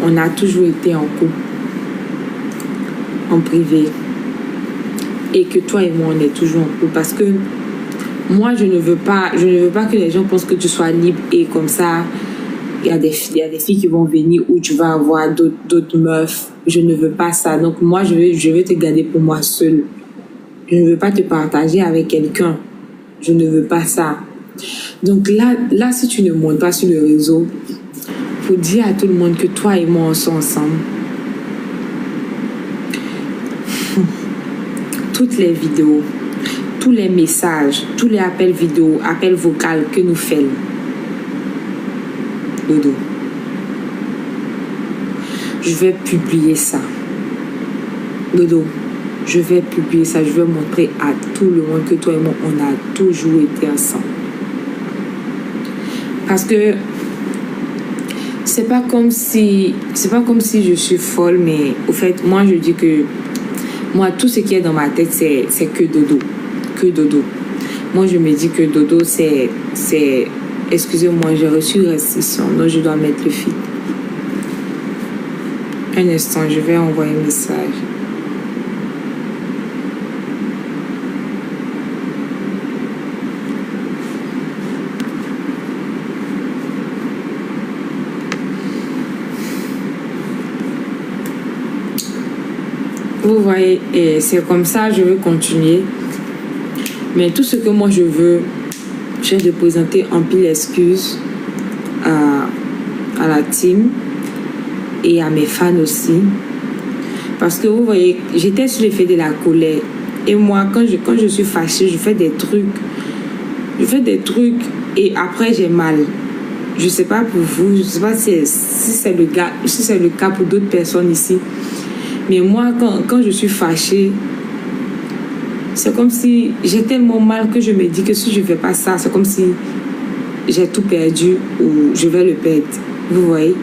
on a toujours été en couple, en privé, et que toi et moi, on est toujours en couple. Parce que moi, je ne veux pas que les gens pensent que tu sois libre et comme ça, il y a des filles qui vont venir où tu vas avoir d'autres meufs. Je ne veux pas ça. Donc moi, je veux te garder pour moi seule. Je ne veux pas te partager avec quelqu'un. Je ne veux pas ça. Donc là, si tu ne montes pas sur le réseau, faut dire à tout le monde que toi et moi, on sont ensemble. Toutes les vidéos, tous les messages, tous les appels vidéo, appels vocaux que nous faisons. Dodo. Je vais publier ça. Dodo, je vais publier ça. Je vais montrer à tout le monde que toi et moi, on a toujours été ensemble. Parce que c'est pas comme si je suis folle, mais au fait, moi, je dis que moi, tout ce qui est dans ma tête, c'est que dodo. Que dodo. Moi, je me dis que dodo, c'est excusez-moi, j'ai reçu restriction, donc je dois mettre le feed. Un instant, je vais envoyer un message. Vous voyez, et c'est comme ça, je veux continuer. Mais tout ce que moi je veux, j'ai de présenter en pile excuses à la team et à mes fans aussi. Parce que vous voyez, j'étais sur l'effet de la colère. Et moi, quand je suis fâchée, je fais des trucs. Je fais des trucs et après j'ai mal. Je sais pas pour vous, je sais pas si c'est le cas pour d'autres personnes ici. Mais moi, quand je suis fâchée, c'est comme si j'ai tellement mal que je me dis que si je ne fais pas ça, c'est comme si j'ai tout perdu ou je vais le perdre. Vous voyez?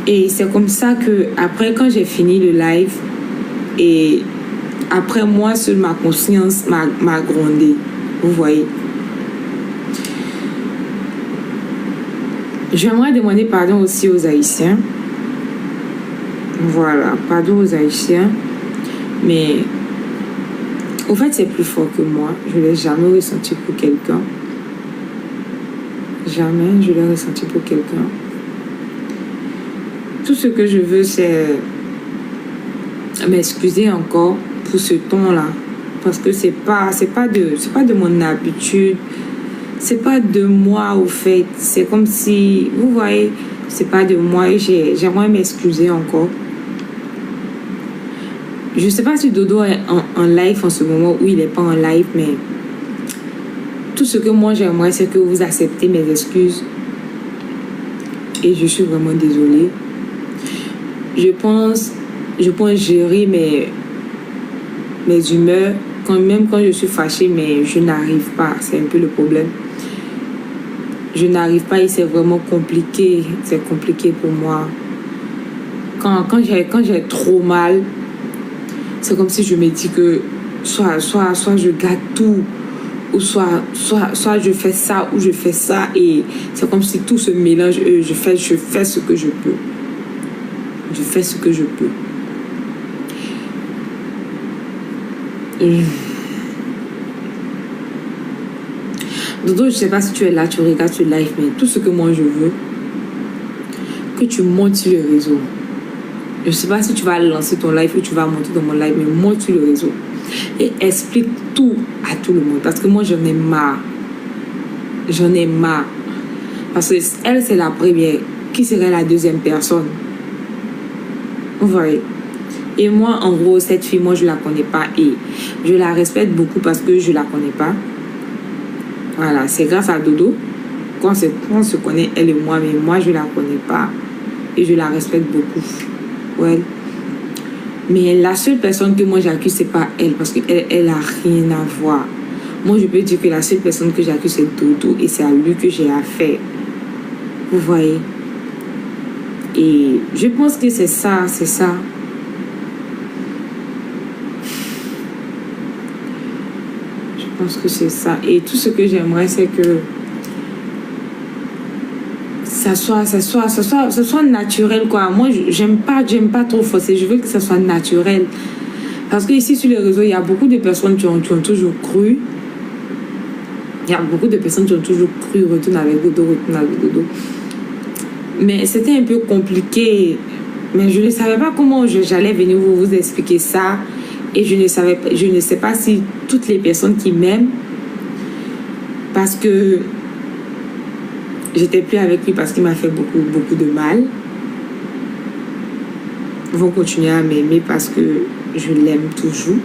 Et c'est comme ça que après, quand j'ai fini le live, et après moi, seule ma conscience m'a grondé. Vous voyez? J'aimerais demander pardon aussi aux Haïtiens. Voilà, pardon aux Haïtiens. Mais au fait, c'est plus fort que moi. Je ne l'ai jamais ressenti pour quelqu'un. Jamais je l'ai ressenti pour quelqu'un. Tout ce que je veux, c'est m'excuser encore pour ce ton-là. Parce que c'est pas de mon habitude. C'est pas de moi, au fait. C'est comme si, vous voyez, c'est pas de moi. Et j'aimerais m'excuser encore. Je sais pas si Dodo est en live en ce moment ou il n'est pas en live, mais tout ce que moi j'aimerais, c'est que vous acceptez mes excuses. Et je suis vraiment désolée. Je pense gérer mes humeurs, même quand je suis fâchée, mais je n'arrive pas. C'est un peu le problème. Je n'arrive pas et c'est vraiment compliqué. C'est compliqué pour moi. Quand j'ai trop mal, c'est comme si je me dis que soit je gâte tout, ou soit je fais ça ou je fais ça, et c'est comme si tout se mélange. Je fais ce que je peux. Je fais ce que je peux. Dodo, je sais pas si tu es là, tu regardes ce live, mais tout ce que moi je veux, que tu montes sur le réseau. Je sais pas si tu vas lancer ton live ou tu vas monter dans mon live, mais monte sur le réseau et explique tout à tout le monde. Parce que moi, j'en ai marre. J'en ai marre. Parce que elle, c'est la première. Qui serait la deuxième personne? Vous voyez? Et moi, en gros, cette fille, moi, je la connais pas. Et je la respecte beaucoup parce que je la connais pas. Voilà, c'est grâce à Dodo qu'on se connaît, elle et moi. Mais moi, je la connais pas. Et je la respecte beaucoup. Ouais. Mais la seule personne que moi j'accuse, c'est pas elle, parce qu'elle a rien à voir. Moi, je peux dire que la seule personne que j'accuse, c'est Dodo, et c'est à lui que j'ai affaire. Vous voyez? Et je pense que c'est ça, c'est ça. Je pense que c'est ça. Et tout ce que j'aimerais, c'est que ça soit naturel, quoi. Moi, j'aime pas trop forcer. Je veux que ça soit naturel. Parce que ici, sur les réseaux, il y a beaucoup de personnes qui ont toujours cru. Il y a beaucoup de personnes qui ont toujours cru, retourne avec dodo. Mais c'était un peu compliqué. Mais je ne savais pas comment j'allais venir vous expliquer ça. Et je ne sais pas si toutes les personnes qui m'aiment, parce que j'étais plus avec lui parce qu'il m'a fait beaucoup de mal, vont continuer à m'aimer parce que je l'aime toujours.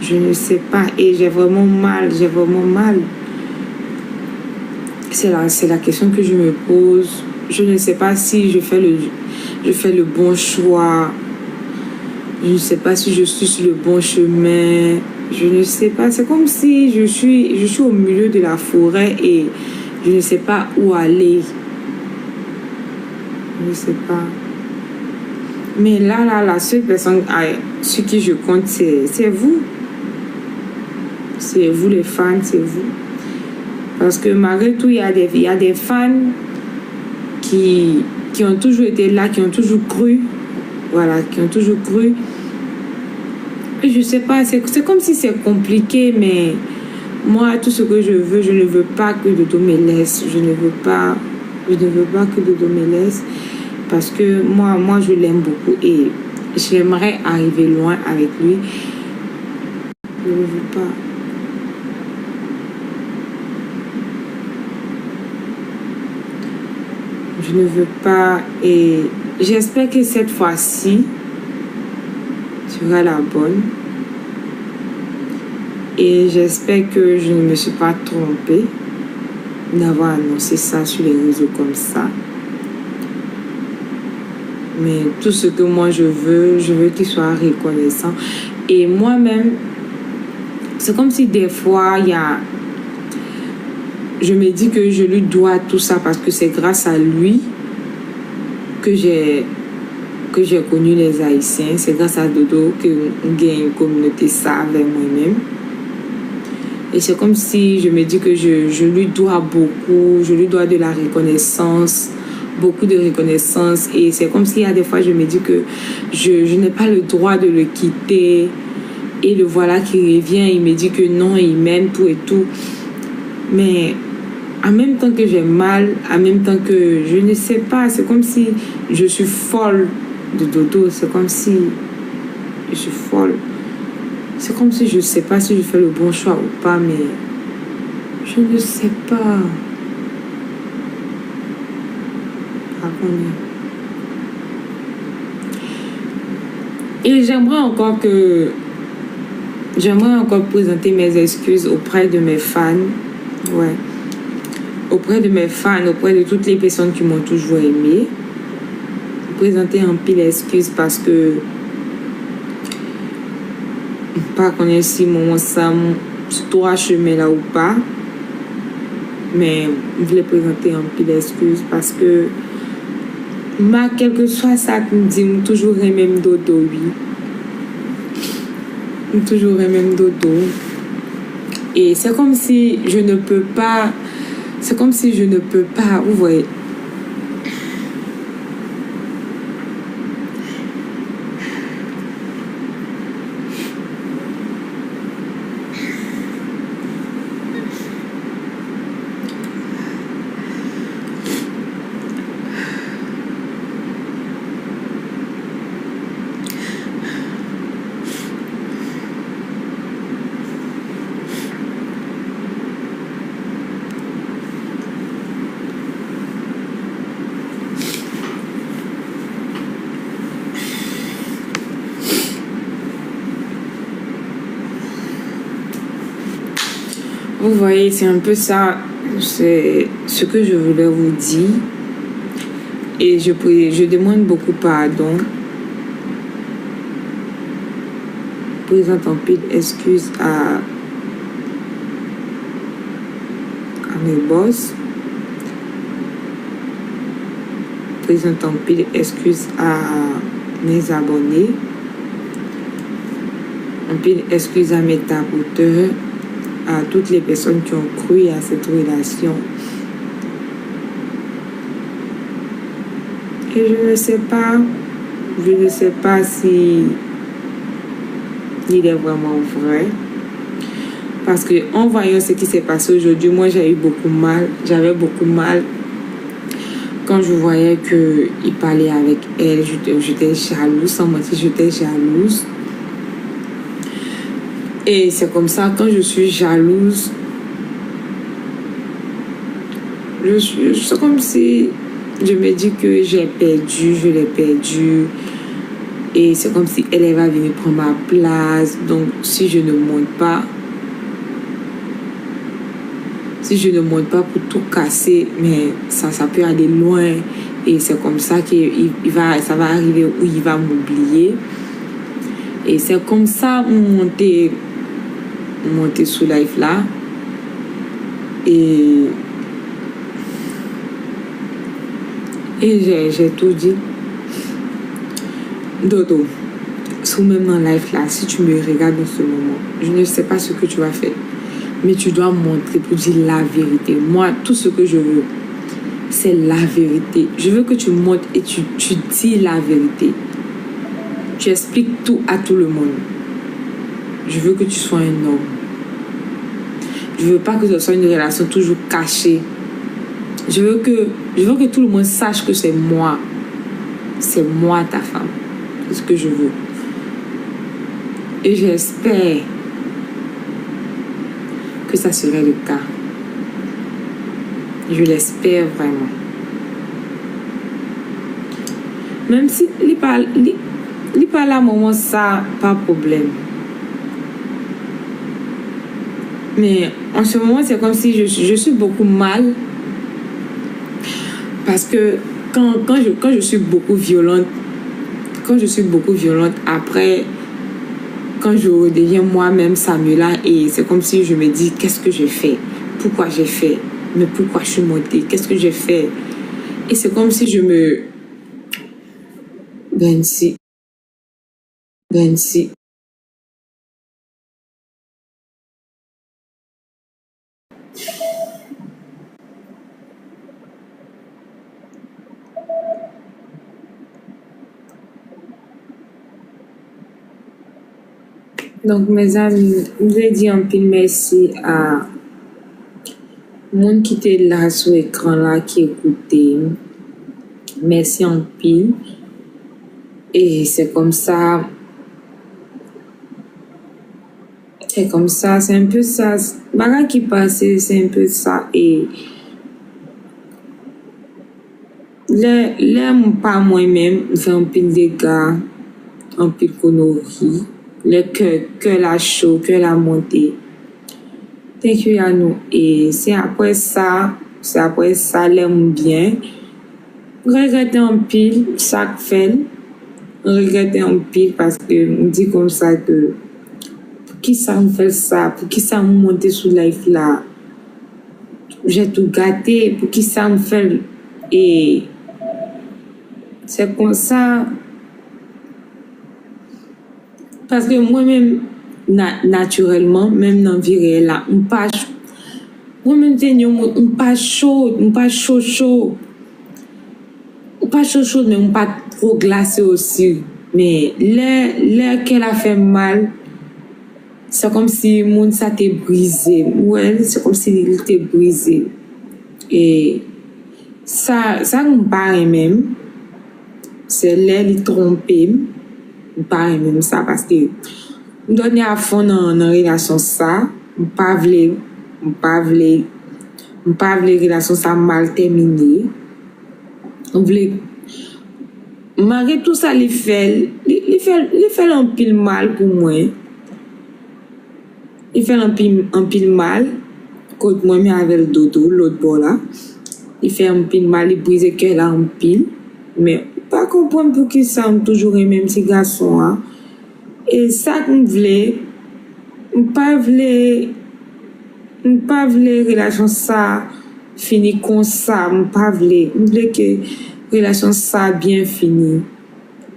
Je ne sais pas. Et j'ai vraiment mal. C'est la question que je me pose. Je ne sais pas si je fais le bon choix. Je ne sais pas si je suis sur le bon chemin. Je ne sais pas. C'est comme si je suis au milieu de la forêt et je ne sais pas où aller. Je ne sais pas. Mais là, la seule personne sur qui je compte, c'est vous. C'est vous les fans, c'est vous. Parce que malgré tout, il y a des fans qui ont toujours été là, qui ont toujours cru. Voilà, qui ont toujours cru. Et je sais pas, c'est comme si c'est compliqué, mais moi, tout ce que je ne veux pas que Dodo me laisse. Je ne veux pas que Dodo me laisse. Parce que moi je l'aime beaucoup et j'aimerais arriver loin avec lui. Je ne veux pas. Je ne veux pas et j'espère que cette fois-ci sera la bonne. Et j'espère que je ne me suis pas trompée d'avoir annoncé ça sur les réseaux comme ça. Mais tout ce que moi je veux qu'il soit reconnaissant. Et moi-même, c'est comme si des fois, je me dis que je lui dois tout ça parce que c'est grâce à lui que j'ai connu les Haïtiens. C'est grâce à Dodo que j'ai une communauté ça avec moi-même. Et c'est comme si je me dis que je lui dois beaucoup, je lui dois de la reconnaissance, beaucoup de reconnaissance. Et c'est comme s'il y a des fois, je me dis que je n'ai pas le droit de le quitter. Et le voilà qui revient, il me dit que non, il m'aime, tout et tout. Mais en même temps que j'ai mal, en même temps que je ne sais pas, c'est comme si je suis folle de Dodo. C'est comme si je suis folle. C'est comme si je ne sais pas si je fais le bon choix ou pas, mais je ne sais pas. Et j'aimerais encore présenter mes excuses auprès de mes fans. Ouais. Auprès de mes fans, auprès de toutes les personnes qui m'ont toujours aimé. Présenter un pile d'excuses parce que pas connaître si mon ça trois chemins là ou pas. Mais je voulais présenter un pile d'excuses parce que quel que soit ça que me dit, toujours le même Dodo, oui. Toujours le même Dodo. Et c'est comme si je ne peux pas, vous voyez. Vous voyez, c'est un peu ça, c'est ce que je voulais vous dire. Et je demande beaucoup pardon. Je présente un peu d'excuses à mes boss. Je présente un peu d'excuses à mes abonnés. Un peu d'excuses à mes taboteurs. À toutes les personnes qui ont cru à cette relation. Et je ne sais pas si il est vraiment vrai. Parce que en voyant ce qui s'est passé aujourd'hui, moi j'avais beaucoup mal quand je voyais qu'il parlait avec elle. J'étais jalouse, sans mentir, j'étais jalouse. Et c'est comme ça, quand je suis jalouse, c'est comme si je me dis que je l'ai perdu. Et c'est comme si elle va venir prendre ma place. Donc, si je ne monte pas pour tout casser, mais ça peut aller loin. Et c'est comme ça que ça va arriver où il va m'oublier. Et c'est comme ça monter sous life là. Et j'ai tout dit. Dodo, sous même dans life là, si tu me regardes dans ce moment, je ne sais pas ce que tu vas faire, mais tu dois montrer pour dire la vérité. Moi, tout ce que je veux, c'est la vérité. Je veux que tu montes et tu dis la vérité. Tu expliques tout à tout le monde. Je veux que tu sois un homme. Je veux pas que ce soit une relation toujours cachée. Je veux que tout le monde sache que c'est moi. C'est moi ta femme. C'est ce que je veux. Et j'espère que ça serait le cas. Je l'espère vraiment. Même si il parle à un moment, ça, pas de problème. Mais en ce moment, c'est comme si je suis beaucoup mal. Parce que quand je suis beaucoup violente, après, quand je redeviens moi-même Samuela, et c'est comme si je me dis, qu'est-ce que j'ai fait? Pourquoi j'ai fait? Mais pourquoi je suis montée? Qu'est-ce que j'ai fait? Et c'est comme si je me... Bensi. Donc, mes amis, je vais dire un peu merci à monde qui était là sur l'écran là, qui écoutait. Merci en pile. Et c'est comme ça, c'est un peu ça. Baga qui passe, c'est un peu ça. Et là, pas moi-même, je fais un pile de dégâts, un pile conneries. Le cœur la chaud, cœur la montée. Thank you à nous. Et c'est après ça, l'aime bien. Regretter un pile, chaque fait. Regretter un pile parce que on dit comme ça que pour qui ça me fait ça, pour qui ça me monte sous life là. J'ai tout gâté, pour qui ça me fait. Et c'est comme ça. Parce que moi-même, naturellement, même dans la vie réelle là, moi-même, on pas chaud, mais on pas trop glacé aussi. Mais l'air qu'elle a fait mal, c'est comme si le monde s'était brisé. Ouais, c'est comme si il était brisé. Et ça me paraît même, c'est l'air qui trompé. Me paraît même ça parce que on donne à fond dans relation ça, on pas vle relation ça mal terminé. On voulait malgré tout ça il fait un pile mal pour moi. Il fait un pile mal quand moi mais avec le dodo l'autre bord là. Il fait un pile mal, il brise que là un pile mais pas comprendre pour qui ça me toujours les mêmes petits garçons hein. Et ça qu'on voulait pas relation ça fini comme ça, pas voulait que relation ça bien fini.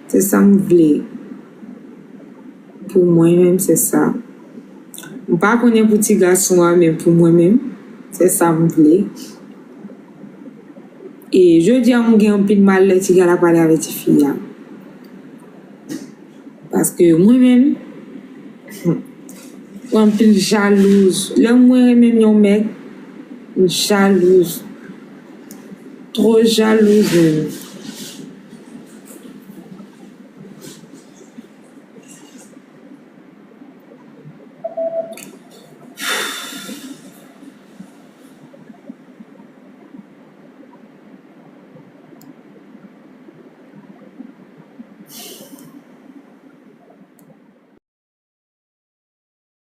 C'est ça me voulait. Pour moi-même c'est ça. Pas connaître petit garçon mais pour moi-même c'est ça me voulait. Et je dis à mon gars un peu de mal là, tu vas parler avec tes filles. Parce que moi-même, un peu jalouse. Là, moi-même, un mec, jalouse. Trop jalouse.